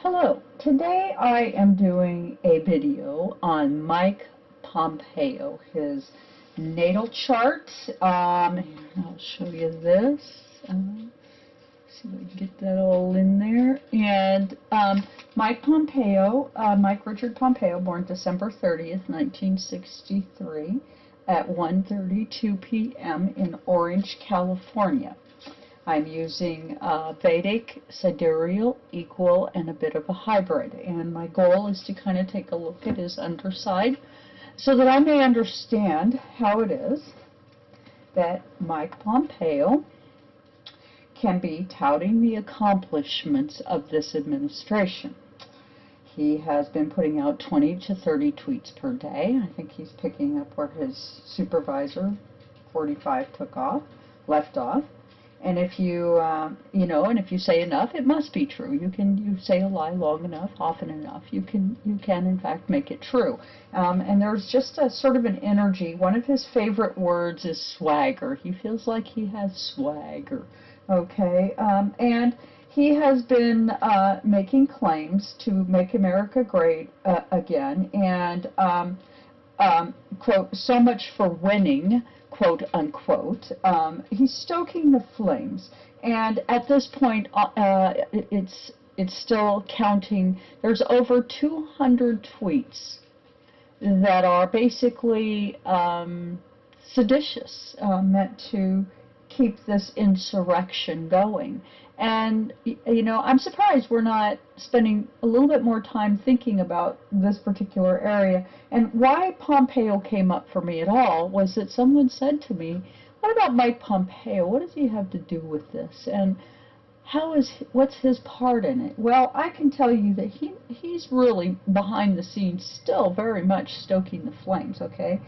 Hello, today I am doing a video on Mike Pompeo, his natal chart. And I'll show you this. See if we can get that all in there. And Mike Pompeo, Mike Richard Pompeo, born December 30th, 1963 at 1:32 p.m. in Orange, California. I'm using Vedic, sidereal, equal, and a bit of a hybrid. And my goal is to kind of take a look at his underside so that I may understand how it is that Mike Pompeo can be touting the accomplishments of this administration. He has been putting out 20 to 30 tweets per day. I think he's picking up where his supervisor, 45, left off. And if you, and if you say enough, it must be true. You say a lie long enough, often enough, you can in fact make it true. And there's just a sort of an energy. One of his favorite words is swagger. He feels like he has swagger, okay? And he has been making claims to make America great again, and quote, so much for winning, quote unquote. He's stoking the flames, and at this point it's still counting. There's over 200 tweets that are basically seditious, meant to keep this insurrection going. And, I'm surprised we're not spending a little bit more time thinking about this particular area. And why Pompeo came up for me at all was that someone said to me, what about Mike Pompeo? What does he have to do with this? And what's his part in it? Well, I can tell you that he's really behind the scenes still very much stoking the flames, okay?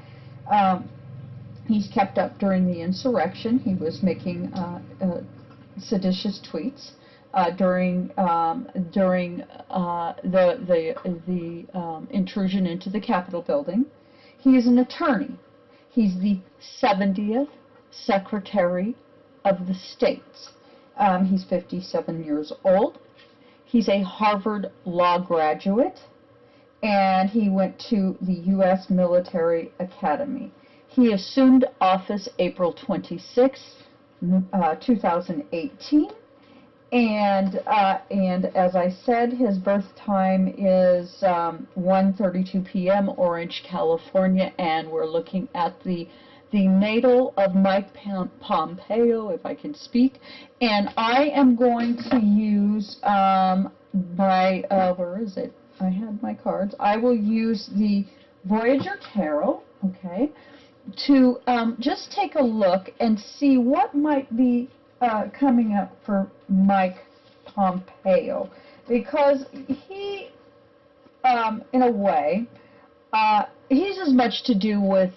He's kept up during the insurrection. He was making seditious tweets during the intrusion into the Capitol building. He is an attorney. He's the 70th Secretary of the States. He's 57 years old. He's a Harvard Law graduate, and he went to the U.S. Military Academy. He assumed office April 26, 2018, and as I said, his birth time is 1:32 p.m. Orange, California, and we're looking at the natal of Mike Pompeo, if I can speak. And I am going to use where is it? I had my cards. I will use the Voyager Tarot, okay, to just take a look and see what might be coming up for Mike Pompeo, because he, in a way, he's as much to do with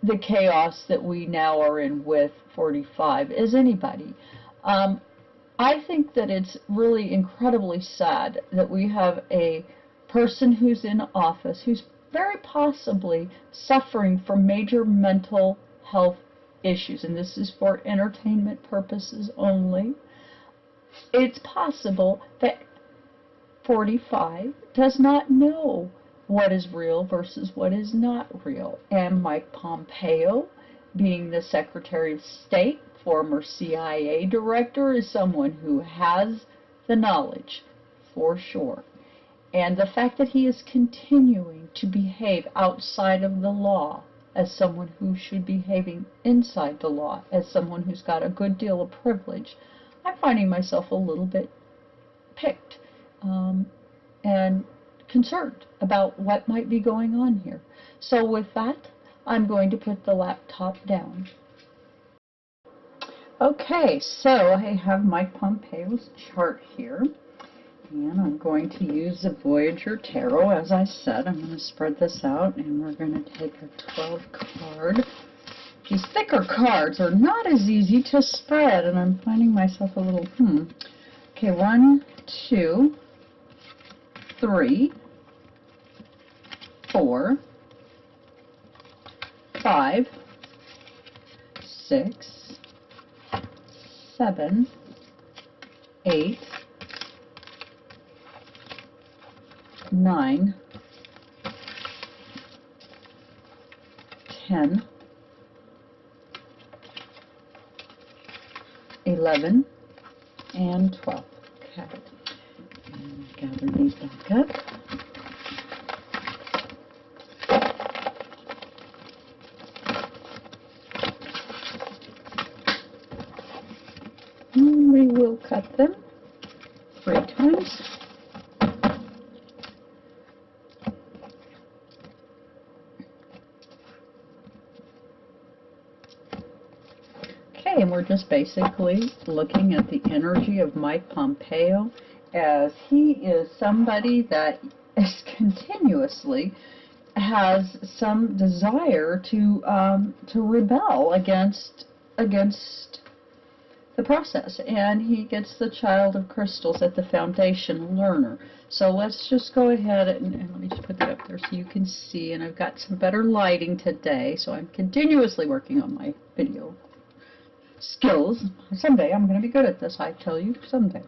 the chaos that we now are in with 45 as anybody. I think that it's really incredibly sad that we have a person who's in office who's very possibly suffering from major mental health issues, and this is for entertainment purposes only. It's possible that 45 does not know what is real versus what is not real. And Mike Pompeo, being the Secretary of State, former CIA director, is someone who has the knowledge for sure. And the fact that he is continuing to behave outside of the law as someone who should be behaving inside the law, as someone who's got a good deal of privilege, I'm finding myself a little bit picked and concerned about what might be going on here. So with that, I'm going to put the laptop down. Okay, so I have Mike Pompeo's chart here. And I'm going to use the Voyager Tarot, as I said. I'm going to spread this out, and we're going to take a 12 card. These thicker cards are not as easy to spread, and I'm finding myself a little, Okay, 1, 2, 3, 4, 5, 6, 7, 8, 9, 10, 11, and 12. Okay. And gather these back up. And we will cut them 3 times. Okay, and we're just basically looking at the energy of Mike Pompeo, as he is somebody that is continuously has some desire to rebel against the process, and he gets the Child of Crystals at the Foundation Learner. So let's just go ahead and let me just put that up there so you can see, and I've got some better lighting today, so I'm continuously working on my video skills. Someday I'm going to be good at this, I tell you, someday.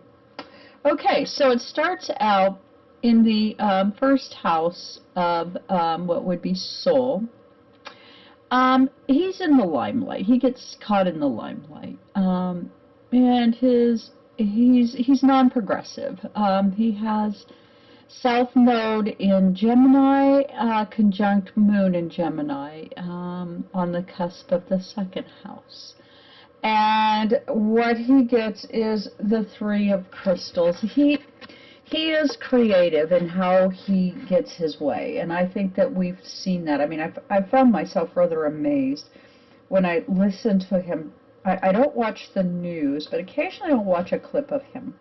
Okay, so it starts out in the first house of what would be Soul. He's in the limelight. He gets caught in the limelight, and he's non-progressive. He has South Node in Gemini, conjunct Moon in Gemini, on the cusp of the second house. And what he gets is the 3 of Crystals. He is creative in how he gets his way, and I think that we've seen that. I mean, I've found myself rather amazed when I listen to him. I don't watch the news, but occasionally I'll watch a clip of him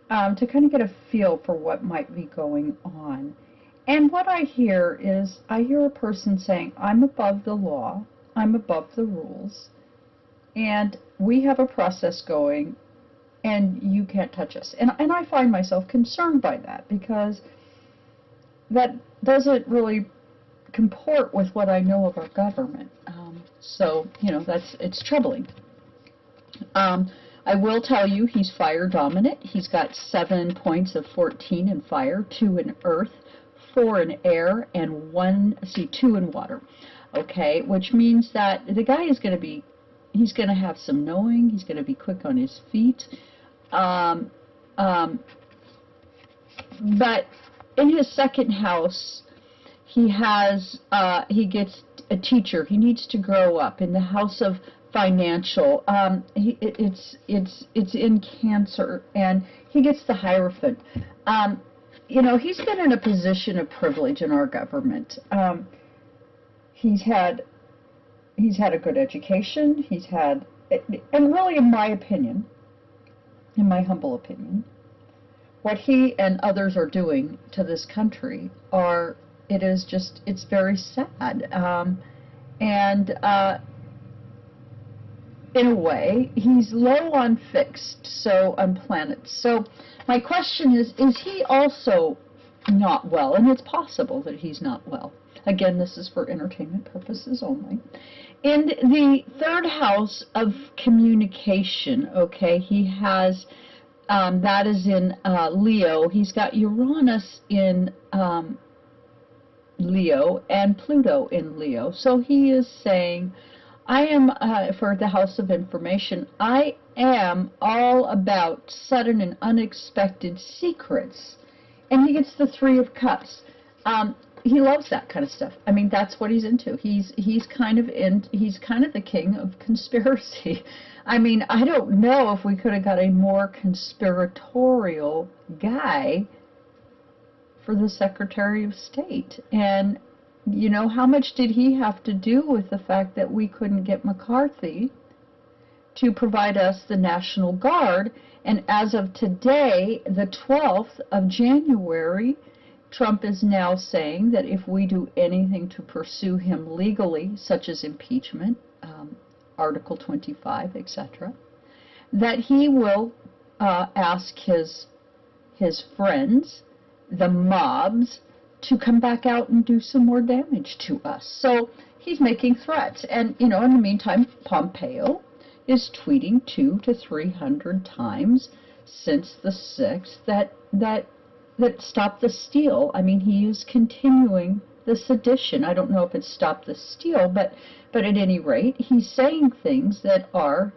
to kind of get a feel for what might be going on. And what I hear is, I hear a person saying, I'm above the law, I'm above the rules, and we have a process going, and you can't touch us. And I find myself concerned by that, because that doesn't really comport with what I know of our government. So, you know, it's troubling. I will tell you, he's fire dominant. He's got 7 points of 14 in fire, 2 in earth, 4 in air, and 2 in water. Okay, which means that the guy is going to be, he's going to have some knowing, he's going to be quick on his feet. But in his second house, he gets a teacher. He needs to grow up. In the house of financial, it's in Cancer, and he gets the Hierophant. You know, he's been in a position of privilege in our government. He's had a good education. He's had, and really, in my opinion, in my humble opinion, what he and others are doing to this country it's very sad. In a way, he's low on fixed, so on planets. So my question is he also not well? And it's possible that he's not well. Again, this is for entertainment purposes only. In the third house of communication, okay, he has, that is in Leo. He's got Uranus in Leo and Pluto in Leo. So he is saying, I am, for the house of information, I am all about sudden and unexpected secrets. And he gets the 3 of Cups. He loves that kind of stuff. I mean, that's what he's into. He's kind of the king of conspiracy. I mean, I don't know if we could have got a more conspiratorial guy for the Secretary of State. And you know, how much did he have to do with the fact that we couldn't get McCarthy to provide us the National Guard? And as of today, the 12th of January, Trump is now saying that if we do anything to pursue him legally, such as impeachment, Article 25, etc., that he will ask his friends, the mobs, to come back out and do some more damage to us. So he's making threats. And, you know, in the meantime, Pompeo is tweeting 200 to 300 times since the 6th that that stop the steal. I mean, he is continuing the sedition. I don't know if it's stop the steal, but at any rate, he's saying things that are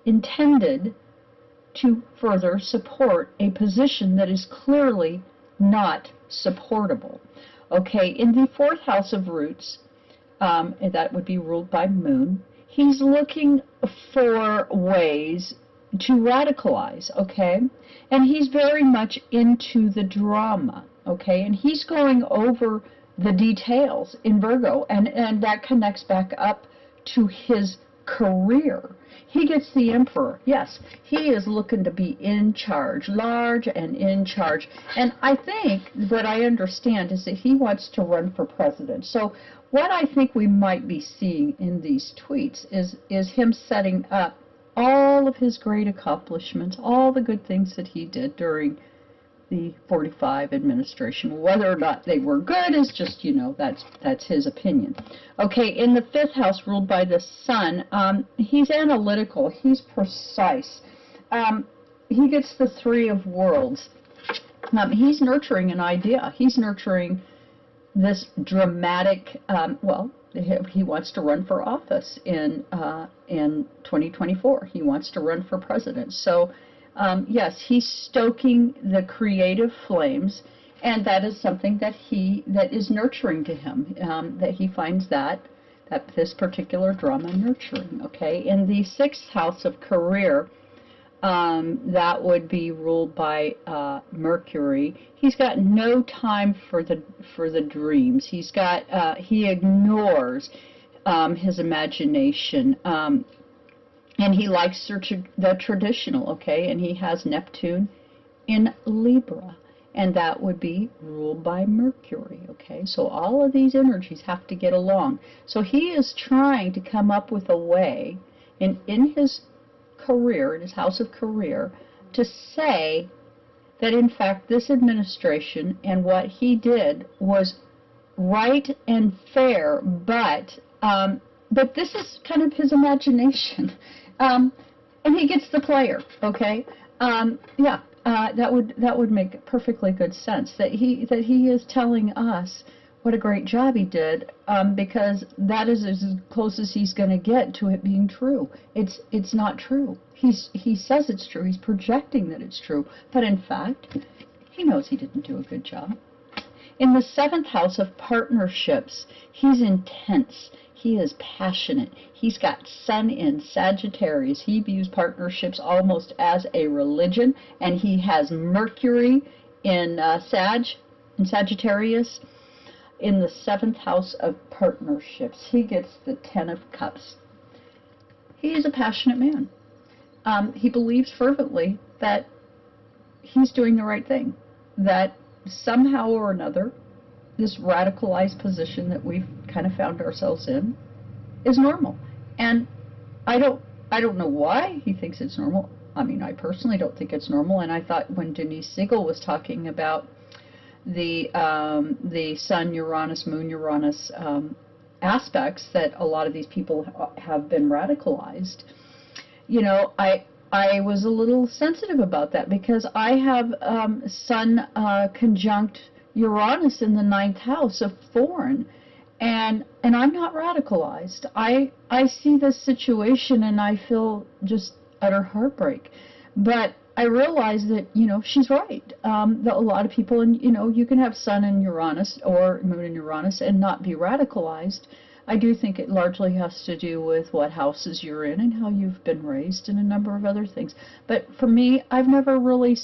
intended to further support a position that is clearly not supportable. Okay, in the fourth house of roots, and that would be ruled by Moon, he's looking for ways to radicalize, okay? And he's very much into the drama, okay? And he's going over the details in Virgo, and that connects back up to his career. He gets the Emperor. Yes, he is looking to be in charge, large and in charge. And I think what I understand is that he wants to run for president. So what I think we might be seeing in these tweets is him setting up all of his great accomplishments, all the good things that he did during the 45 administration. Whether or not they were good is just, that's his opinion. Okay, in the fifth house, ruled by the sun, he's analytical, he's precise. He gets the Three of Worlds. He's nurturing an idea. He's nurturing this dramatic, he wants to run for office in 2024. He wants to run for president. So yes, he's stoking the creative flames, and that is something that is nurturing to him, that he finds that this particular drama nurturing. Okay, in the sixth house of career, that would be ruled by Mercury. He's got no time for the dreams. He ignores his imagination. And he likes the traditional, okay? And he has Neptune in Libra, and that would be ruled by Mercury, okay? So all of these energies have to get along. So he is trying to come up with a way in his career, in his house of career, to say that in fact this administration and what he did was right and fair, but this is kind of his imagination. And he gets the player, okay? That would make perfectly good sense, that he is telling us what a great job he did, because that is as close as he's going to get to it being true. It's not true. He says it's true. He's projecting that it's true, but in fact, he knows he didn't do a good job. In the seventh house of partnerships, he's intense. He is passionate. He's got Sun in Sagittarius. He views partnerships almost as a religion, and he has Mercury in Sagittarius in the seventh house of partnerships. He gets the Ten of Cups. He is a passionate man. He believes fervently that he's doing the right thing, that somehow or another, this radicalized position that we've kind of found ourselves in is normal. And I don't know why he thinks it's normal. I mean, I personally don't think it's normal. And I thought when Denise Siegel was talking about the Sun Uranus, Moon Uranus aspects, that a lot of these people have been radicalized, I was a little sensitive about that, because I have Sun conjunct Uranus in the ninth house of foreign, and I'm not radicalized. I see this situation and I feel just utter heartbreak, but I realize that she's right. That a lot of people, and you can have Sun in Uranus or Moon in Uranus and not be radicalized. I do think it largely has to do with what houses you're in and how you've been raised and a number of other things. But for me, I've never really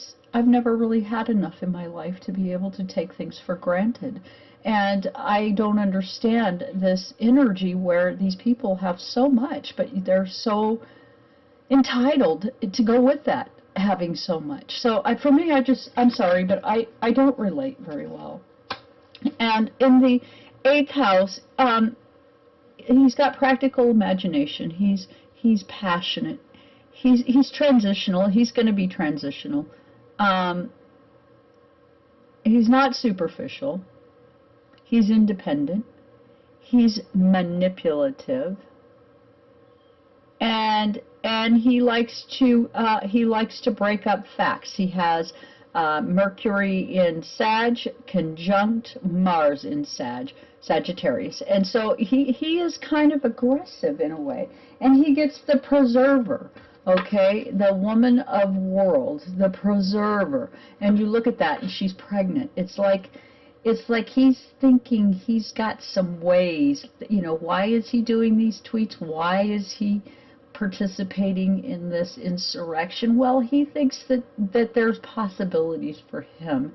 had enough in my life to be able to take things for granted. And I don't understand this energy where these people have so much, but they're so entitled to go with that, having so much. So for me, I'm sorry, but I don't relate very well. And in the eighth house, he's got practical imagination. He's passionate. He's transitional. He's going to be transitional. He's not superficial. He's independent. He's manipulative. And he likes to break up facts. He has Mercury in Sag, conjunct Mars in Sagittarius. And so he is kind of aggressive in a way. And he gets the preserver, okay? The woman of worlds, the preserver. And you look at that, and she's pregnant. It's like he's thinking he's got some ways. Why is he doing these tweets? Why is he participating in this insurrection? Well, he thinks that there's possibilities for him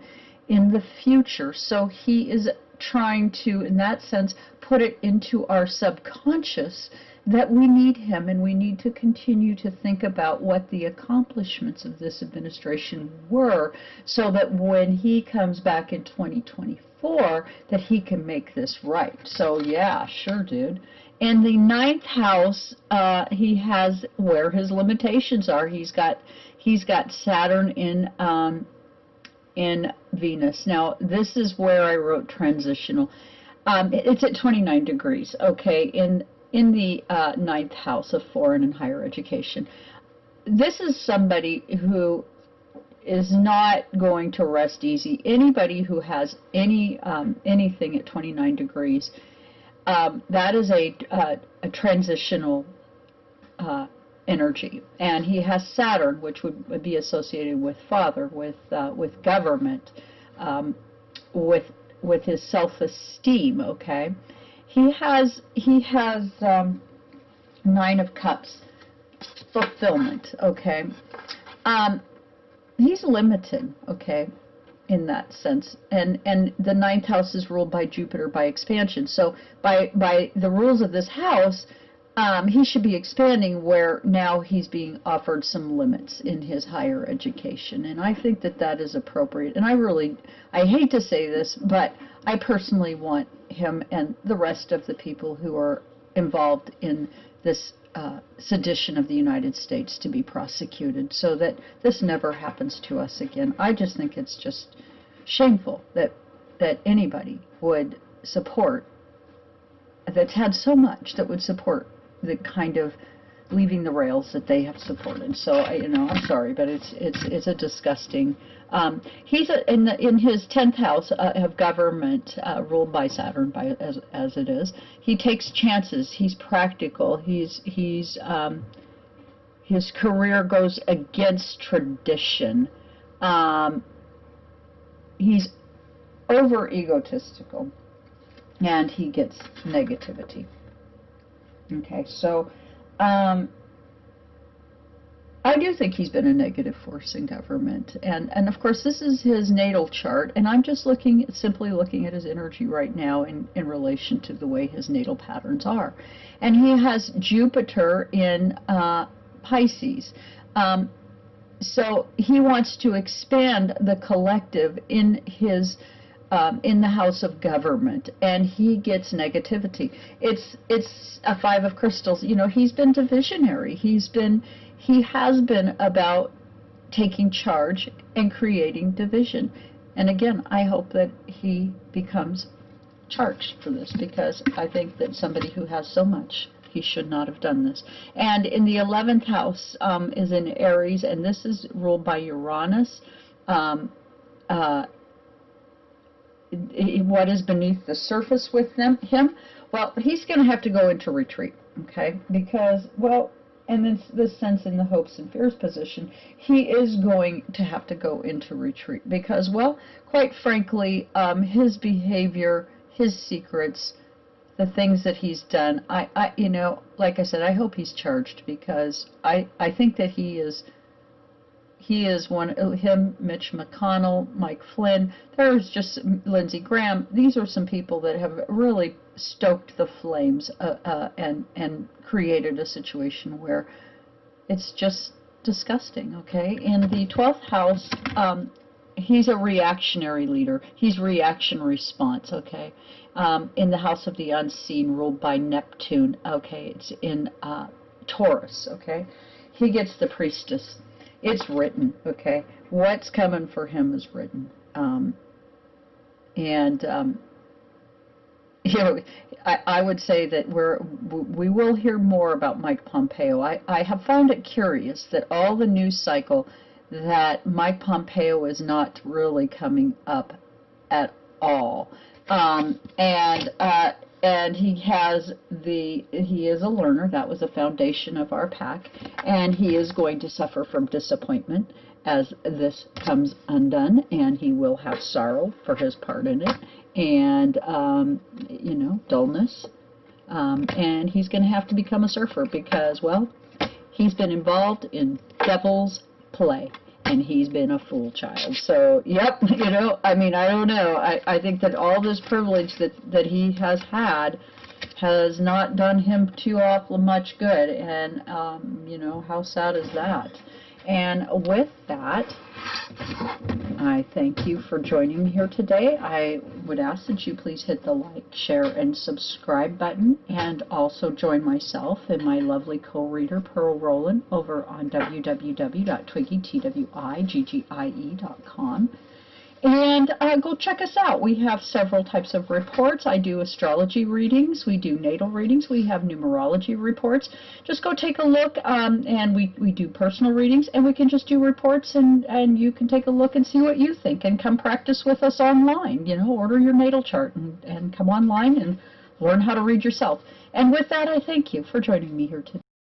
in the future. So he is trying to, in that sense, put it into our subconscious that we need him, and we need to continue to think about what the accomplishments of this administration were, so that when he comes back in 2024, that he can make this right. So yeah, sure, dude. In the ninth house, he has where his limitations are. He's got Saturn in Venus. Now, this is where I wrote transitional. It's at 29 degrees, okay, in the ninth house of foreign and higher education. This is somebody who is not going to rest easy. Anybody who has anything at 29 degrees, that is a transitional energy, and he has Saturn, which would be associated with father, with government, with his self-esteem. Okay, he has Nine of Cups, fulfillment. Okay, he's limited. Okay, in that sense, and the ninth house is ruled by Jupiter, by expansion. So by the rules of this house, he should be expanding, where now he's being offered some limits in his higher education. And I think that is appropriate. And I hate to say this, but I personally want him and the rest of the people who are involved in this sedition of the United States to be prosecuted, so that this never happens to us again. I just think it's just shameful that anybody would support, that's had so much, that would support the kind of leaving the rails that they have supported. So I'm sorry, but it's a disgusting. He's in his 10th house of government, ruled by Saturn, as it is. He takes chances. He's practical. His career goes against tradition. He's over egotistical, and he gets negativity. Okay, so I do think he's been a negative force in government, and of course this is his natal chart, and I'm just simply looking at his energy right now in relation to the way his natal patterns are. And he has Jupiter in Pisces, so he wants to expand the collective in his in the house of government, and he gets negativity. It's a Five of Crystals. He's been divisionary. He has been about taking charge and creating division. And again, I hope that he becomes charged for this, because I think that somebody who has so much, he should not have done this. And in the 11th house is in Aries, and this is ruled by Uranus. What is beneath the surface with him? Well, he's going to have to go into retreat, okay? Because, well, and in this sense, in the hopes and fears position, he is going to have to go into retreat, because, well, quite frankly, his behavior, his secrets, the things that he's done, like I said, I hope he's charged, because I think that he is him, Mitch McConnell, Mike Flynn, there's just Lindsey Graham. These are some people that have really stoked the flames and created a situation where it's just disgusting, okay? In the 12th house, he's a reactionary leader. He's reaction response, okay? In the house of the unseen, ruled by Neptune, okay? It's in Taurus, okay? He gets the priestess. It's written, okay? What's coming for him is written. I would say that we will hear more about Mike Pompeo. I have found it curious that all the news cycle that Mike Pompeo is not really coming up at all. And he is a learner. That was the foundation of our pack, and he is going to suffer from disappointment as this comes undone, and he will have sorrow for his part in it, and dullness, and he's going to have to become a surfer because, well, he's been involved in devil's play, and he's been a fool child. So, yep, I mean, I don't know. I think that all this privilege that he has had has not done him too awful much good, and, how sad is that? And with that, I thank you for joining me here today. I would ask that you please hit the like, share, and subscribe button, and also join myself and my lovely co-reader, Pearl Rowland, over on www.twiggy.com. And go check us out. We have several types of reports. I do astrology readings. We do natal readings. We have numerology reports. Just go take a look, and we do personal readings, and we can just do reports, and you can take a look and see what you think, and come practice with us online. Order your natal chart and come online and learn how to read yourself. And with that, I thank you for joining me here today.